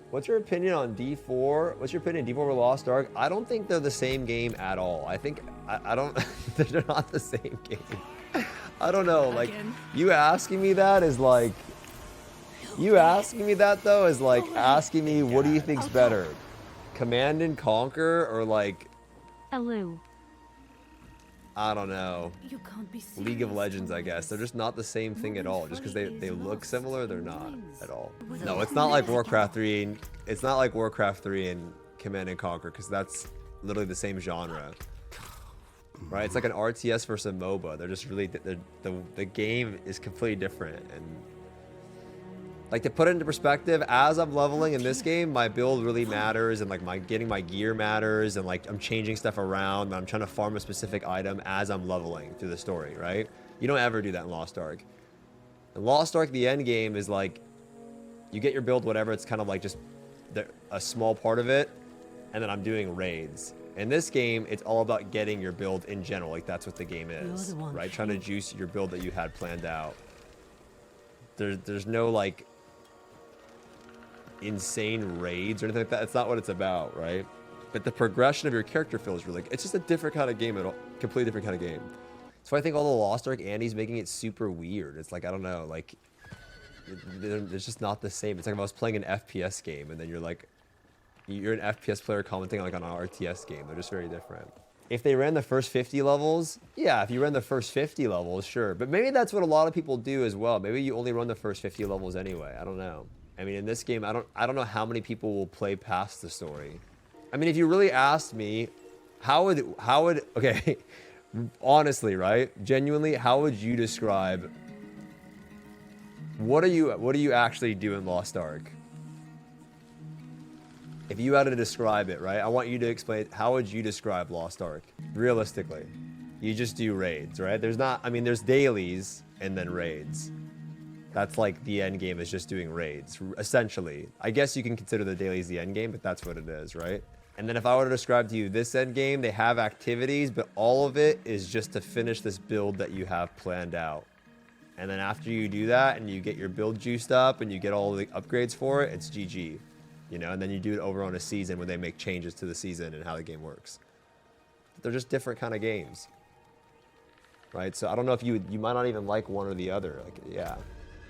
What's your opinion on D4? What's your opinion on D4 or Lost Ark? I don't think they're the same game at all. I think I don't. They're not the same game. I don't know. Like you asking me that is like. You asking me that though is like asking me what do you think's better, Command and Conquer or like. Hello. I don't know. League of Legends, I guess. They're just not the same thing at all. Just because they look similar, they're not at all. No, it's not like Warcraft 3 and it's not like Warcraft 3 and Command and Conquer, because that's literally the same genre. Right? It's like an RTS versus a MOBA. They're just really the game is completely different. And like, to put it into perspective, as I'm leveling in this game, my build really matters, and like getting my gear matters, and like I'm changing stuff around, and I'm trying to farm a specific item as I'm leveling through the story, right? You don't ever do that in Lost Ark. In Lost Ark, the end game is like, you get your build, whatever, it's kind of like just a small part of it, and then I'm doing raids. In this game, it's all about getting your build in general, like that's what the game is, right? Trying to juice your build that you had planned out. There's no like insane raids or anything like that. It's not what it's about, right? But the progression of your character feels really good. It's just a different kind of game at all. Completely different kind of game. So I think all the Lost Ark Andy's making it super weird. It's like, I don't know, like it's just not the same. It's like if I was playing an FPS game and then you're like, you're an FPS player commenting like on an RTS game. They're just very different. If they ran the first 50 levels, yeah, if you ran the first 50 levels, sure. But maybe that's what a lot of people do as well. Maybe you only run the first 50 levels anyway. I don't know. I mean, in this game, I don't know how many people will play past the story. I mean, if you really asked me, how would okay, honestly, right? Genuinely, how would you describe what do you actually do in Lost Ark? If you had to describe it, right? I want you to explain, how would you describe Lost Ark? Realistically. You just do raids, right? There's not, I mean, there's dailies and then raids. That's like the end game is just doing raids, essentially. I guess you can consider the dailies the end game, but that's what it is, right? And then if I were to describe to you this end game, they have activities, but all of it is just to finish this build that you have planned out. And then after you do that and you get your build juiced up and you get all the upgrades for it, it's GG. You know, and then you do it over on a season when they make changes to the season and how the game works. They're just different kind of games. Right? So I don't know if you might not even like one or the other. Like, yeah.